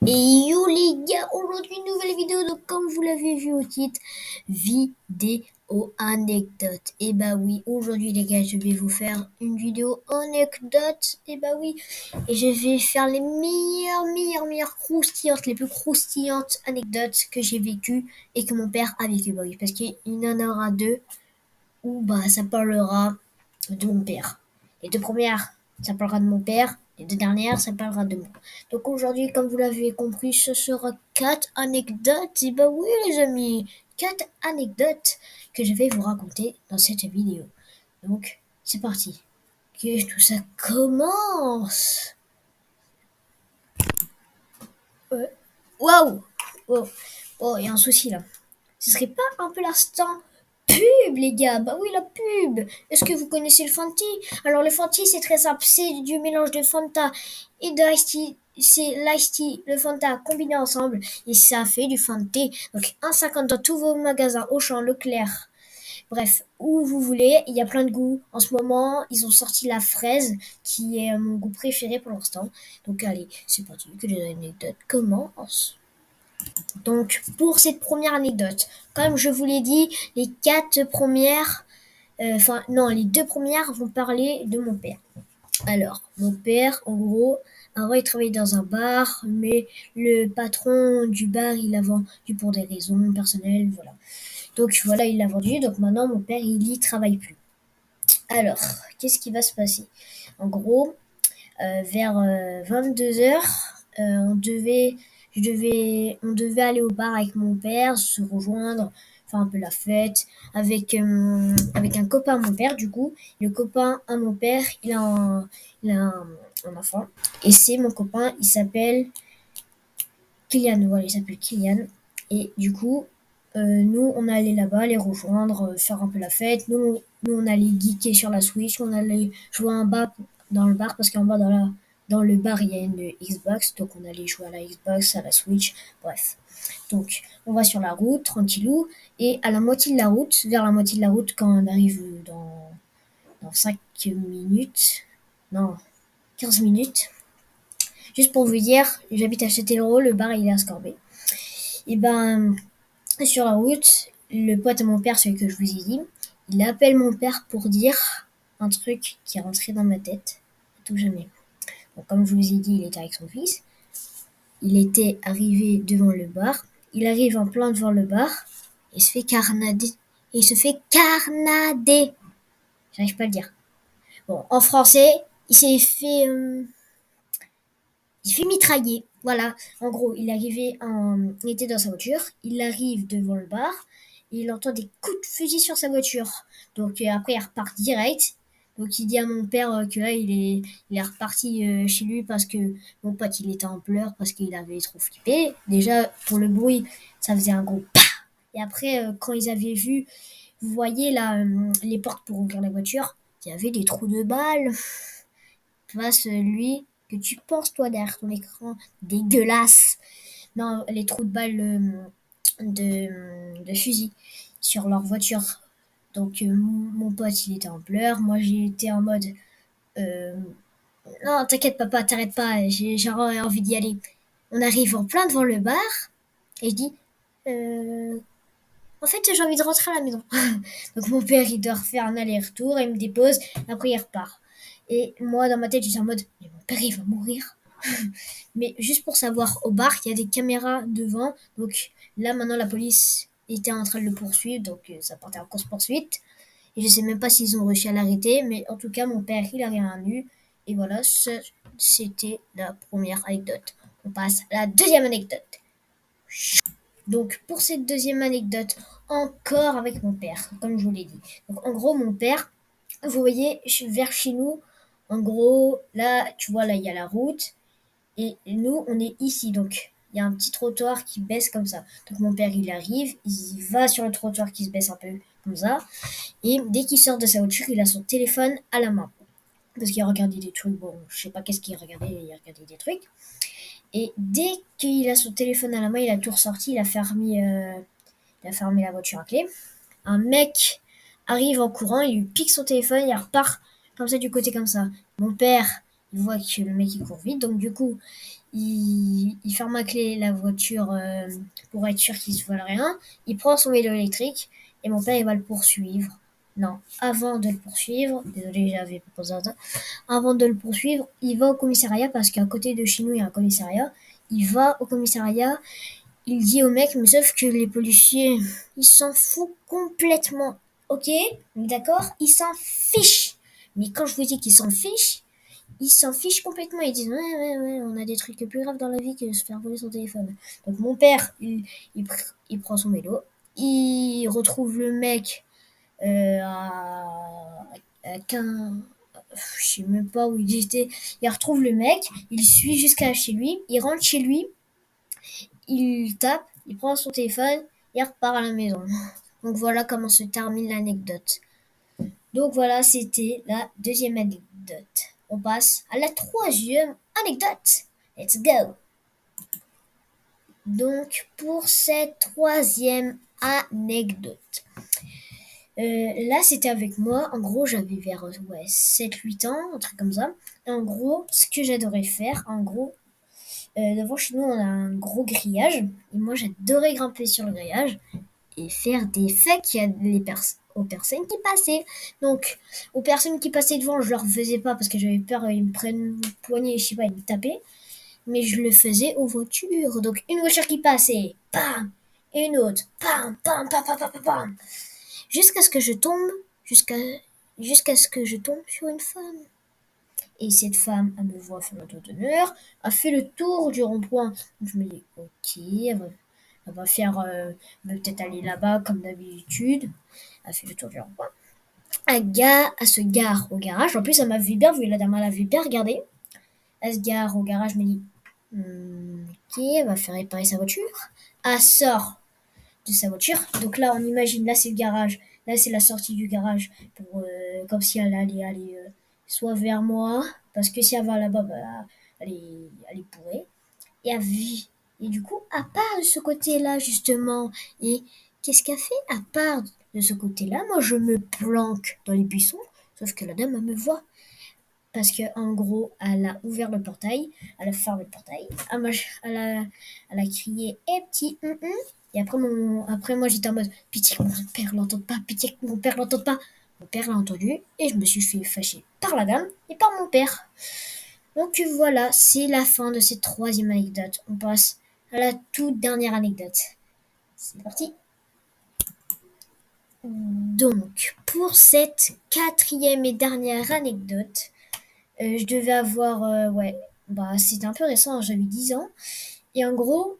Et yo les gars, aujourd'hui une nouvelle vidéo, donc comme vous l'avez vu au titre, vidéo anecdote. Et bah oui, aujourd'hui les gars, je vais vous faire une vidéo anecdote, et bah oui, et je vais faire les meilleures croustillantes, les plus croustillantes anecdotes que j'ai vécues et que mon père a vécues. Bah oui, parce qu'il en aura deux, où bah ça parlera de mon père. Les deux premières, ça parlera de mon père. Les deux dernières, ça parlera de moi. Donc aujourd'hui, comme vous l'avez compris, ce sera 4 anecdotes. Et bah oui les amis, 4 anecdotes que je vais vous raconter dans cette vidéo. Donc c'est parti. Que tout ça commence. Euh, Waouh. Wow. Oh, il y a un souci là. Ce serait pas un peu l'instant pub, les gars? Bah oui, la pub. Est-ce que vous connaissez le Fanti? Alors, le Fanti, c'est très simple. C'est du mélange de Fanta et de Ice Tea. C'est l'Ice Tea, le Fanta combinés ensemble et ça fait du Fanti. Donc, 1,50 dans tous vos magasins, Auchan, Leclerc. Bref, où vous voulez, il y a plein de goûts. En ce moment, ils ont sorti la fraise, qui est mon goût préféré pour l'instant. Donc, allez, c'est parti, que les anecdotes commencent. Donc, pour cette première anecdote, comme je vous l'ai dit, les 4 premières, non, les 2 premières vont parler de mon père. Alors, mon père, en gros, avant, il travaillait dans un bar, mais le patron du bar, il l'a vendu pour des raisons personnelles, voilà. Donc, voilà, il l'a vendu, donc maintenant, mon père, il y travaille plus. Alors, qu'est-ce qui va se passer? En gros, vers 22 heures, on devait aller au bar avec mon père, se rejoindre, faire un peu la fête avec un copain à mon père. Du coup, le copain à mon père, il a un enfant et c'est mon copain. Il s'appelle Kylian. Voilà, il s'appelle Kylian. Et du coup, nous, on allait là-bas, les rejoindre, faire un peu la fête. Nous, on allait geeker sur la Switch, on allait jouer un bas dans le bar, parce qu'en bas, dans le bar, il y a une Xbox. Donc, on allait jouer à la Xbox, à la Switch, bref. Donc, on va sur la route, tranquillou. Et à la moitié de la route, vers la moitié de la route, quand on arrive dans 5 minutes, non, 15 minutes, juste pour vous dire, j'habite à Châtellerault, le bar, il est à Scorbé. Et ben, sur la route, le pote à mon père, celui que je vous ai dit, il appelle mon père pour dire un truc qui est rentré dans ma tête à tout jamais. Donc, comme je vous ai dit, il était avec son fils. Il était arrivé devant le bar. Il arrive en plein devant le bar et se fait carnader. Et il se fait carnader. J'arrive pas à le dire. Bon, en français, il s'est fait mitrailler. Voilà. En gros, il était dans sa voiture. Il arrive devant le bar. Et il entend des coups de fusil sur sa voiture. Donc après, il repart direct. Donc il dit à mon père que là, il est reparti chez lui parce que mon pote, il était en pleurs parce qu'il avait trop flippé. Déjà, pour le bruit, ça faisait un gros pa. Et après, quand ils avaient vu, vous voyez là, les portes pour ouvrir la voiture, il y avait des trous de balles. Pas celui que tu penses, toi, derrière ton écran dégueulasse. Non, les trous de balles de fusil sur leur voiture. Donc, mon pote, il était en pleurs. Moi, j'étais en mode euh, non, t'inquiète, papa, t'arrêtes pas. J'ai envie d'y aller. On arrive en plein devant le bar et je dis euh, en fait, j'ai envie de rentrer à la maison. Donc, mon père, il doit refaire un aller-retour, il me dépose, après, il repart. Et moi, dans ma tête, j'étais en mode mais mon père, il va mourir. Mais juste pour savoir, au bar, il y a des caméras devant. Donc là, maintenant, la police était en train de le poursuivre. Donc ça partait en course-poursuite. Et je sais même pas s'ils ont réussi à l'arrêter. Mais en tout cas, mon père, il a rien eu. Et voilà, c'était la première anecdote. On passe à la deuxième anecdote. Donc pour cette deuxième anecdote, encore avec mon père, comme je vous l'ai dit. Donc en gros, mon père, vous voyez, vers chez nous, en gros, là, tu vois, là, il y a la route. Et nous, on est ici, donc il y a un petit trottoir qui baisse comme ça. Donc mon père, il arrive, il va sur le trottoir qui se baisse un peu comme ça. Et dès qu'il sort de sa voiture, il a son téléphone à la main. Parce qu'il a regardé des trucs, bon, je sais pas qu'est-ce qu'il regardait, il a regardé des trucs. Et dès qu'il a son téléphone à la main, il a tout ressorti, il a fermé la voiture à clé. Un mec arrive en courant, il lui pique son téléphone, il repart comme ça du côté comme ça. Mon père, il voit que le mec il court vite, donc du coup, il ferme à clé la voiture pour être sûr qu'il se vole rien. Il prend son vélo électrique et mon père il va le poursuivre. Non, avant de le poursuivre, désolé, j'avais pas pensé à ça. Avant de le poursuivre, il va au commissariat parce qu'à côté de chez nous, il y a un commissariat. Il va au commissariat, il dit au mec, mais sauf que les policiers, ils s'en foutent complètement. Ok, d'accord. Ils s'en fichent. Mais quand je vous dis qu'ils s'en fichent, ils s'en fichent complètement. Ils disent, ouais, on a des trucs plus graves dans la vie que de se faire voler son téléphone. Donc mon père, il prend son vélo, il retrouve le mec à 15, je sais même pas où il était. Il retrouve le mec, il suit jusqu'à chez lui, il rentre chez lui, il tape, il prend son téléphone, il repart à la maison. Donc voilà comment se termine l'anecdote. Donc voilà, c'était la deuxième anecdote. On passe à la troisième anecdote. Let's go. Donc pour cette troisième anecdote. Là, c'était avec moi. En gros, j'avais vers 7-8 ans, un truc comme ça. Et en gros, ce que j'adorais faire, en gros, devant chez nous, on a un gros grillage. Et moi, j'adorais grimper sur le grillage et faire des fakes aux personnes qui passaient. Donc, aux personnes qui passaient devant, je leur faisais pas parce que j'avais peur qu'ils me prennent le poignet, je sais pas, ils me tapaient. Mais je le faisais aux voitures. Donc, une voiture qui passait, bam, et une autre, bam, bam, bam, bam, bam, bam, bam. Jusqu'à ce que je tombe, jusqu'à jusqu'à ce que je tombe sur une femme. Et cette femme, elle me voit faire le dos d'honneur, a fait le tour du rond-point. Donc je me dis, ok, elle va faire, elle va peut-être aller là-bas comme d'habitude. Elle fait le tour du rond-point. Elle se gare au garage. En plus, elle m'avait bien vu, la dame, elle avait bien regardé. Elle se gare au garage, je me dis, ok, elle va faire réparer sa voiture. Elle sort de sa voiture. Donc là, on imagine, là c'est le garage, là c'est la sortie du garage, pour, comme si elle allait aller soit vers moi, parce que si elle va là-bas, bah, elle est bourrée. Et, et du coup, à part de ce côté-là, justement, et qu'est-ce qu'elle fait à part de ce côté-là? Moi, je me planque dans les buissons, sauf que la dame, elle me voit. Parce que en gros, elle a ouvert le portail, elle a fermé le portail, elle a crié Eh petit Et après moi j'étais en mode pitié que mon père l'entende pas, pitié que mon père l'entende pas. Mon père l'a entendu et je me suis fait fâcher par la dame et par mon père. Donc voilà, c'est la fin de cette troisième anecdote. On passe à la toute dernière anecdote. C'est parti. Donc, pour cette quatrième et dernière anecdote, je devais avoir, bah, c'était un peu récent, hein, j'avais 10 ans. Et en gros,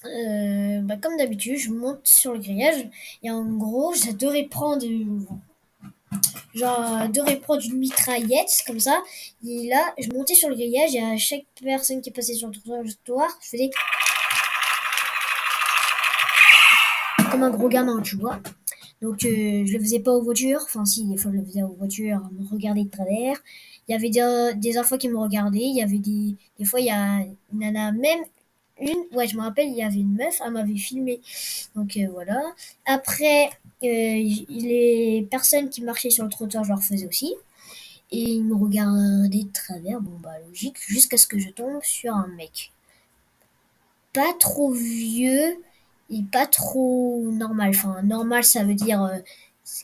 bah, comme d'habitude, je monte sur le grillage. Et en gros, j'adorais prendre une mitraillette, comme ça. Et là, je montais sur le grillage et à chaque personne qui passait sur le trottoir, je faisais comme un gros gamin, tu vois. Donc, je le faisais pas aux voitures. Enfin, si, des fois, je le faisais aux voitures, me regarder de travers. Il y avait des enfants qui me regardaient. Il y avait des fois, il y a une nana, même ouais, je me rappelle, il y avait une meuf, elle m'avait filmé. Donc, voilà. Après, les personnes qui marchaient sur le trottoir, je leur faisais aussi. Et ils me regardaient de travers. Bon, bah, logique. Jusqu'à ce que je tombe sur un mec. Pas trop vieux et pas trop normal. Enfin, normal, ça veut dire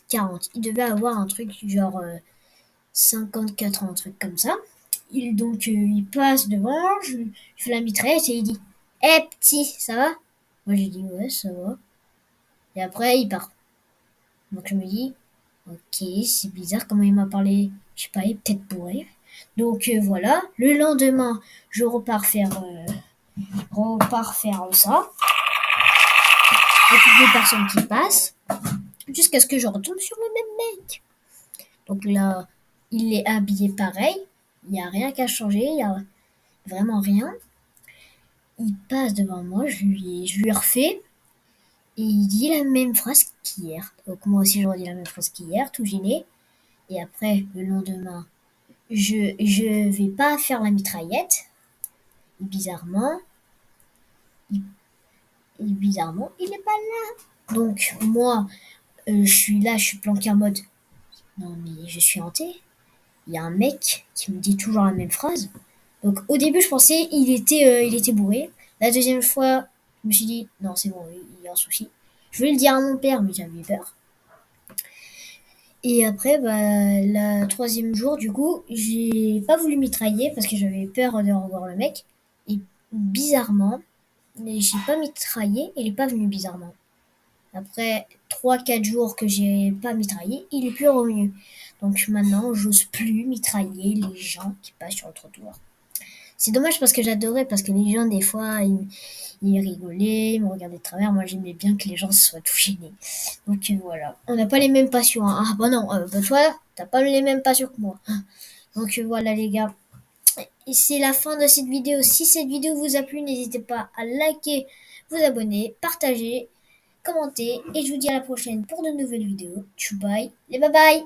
40. Il devait avoir un truc genre 54 ans, un truc comme ça. Il passe devant, je fais la mitraillette et il dit Eh petit, ça va? Moi j'ai dit Ouais, ça va. Et après, il part. Donc je me dis Ok, c'est bizarre comment il m'a parlé. Je sais pas, il est peut-être bourré. Donc voilà, le lendemain, je repars faire ça. Et toutes les personnes qui passent, jusqu'à ce que je retombe sur le même mec. Donc là, il est habillé pareil, il n'y a rien qu'à changer, il n'y a vraiment rien. Il passe devant moi, je lui refais, et il dit la même phrase qu'hier. Donc moi aussi je redis la même phrase qu'hier, tout gêné. Et après, le lendemain, je vais pas faire la mitraillette. Et bizarrement, il est pas là. Donc moi, je suis là, je suis planqué en mode, non mais je suis hanté. il y a un mec qui me dit toujours la même phrase. Donc au début, je pensais il était bourré. La deuxième fois, je me suis dit non, c'est bon, il y a un souci. Je voulais le dire à mon père, mais j'avais peur. Et après, bah, la troisième jour, du coup, j'ai pas voulu mitrailler parce que j'avais peur de revoir le mec. Et bizarrement, j'ai pas mitraillé, il est pas venu bizarrement. Après 3 4 jours que j'ai pas mitraillé, il est plus revenu. Donc maintenant, j'ose plus mitrailler les gens qui passent sur le trottoir. C'est dommage parce que j'adorais, parce que les gens, des fois, ils rigolaient, ils me regardaient de travers. Moi, j'aimais bien que les gens soient tout gênés. Donc voilà. On n'a pas les mêmes passions, hein. Ah bah non, bah toi, t'as pas les mêmes passions que moi. Donc voilà les gars. Et c'est la fin de cette vidéo. Si cette vidéo vous a plu, n'hésitez pas à liker, vous abonner, partager, commenter. Et je vous dis à la prochaine pour de nouvelles vidéos. Tchou bye et bye bye.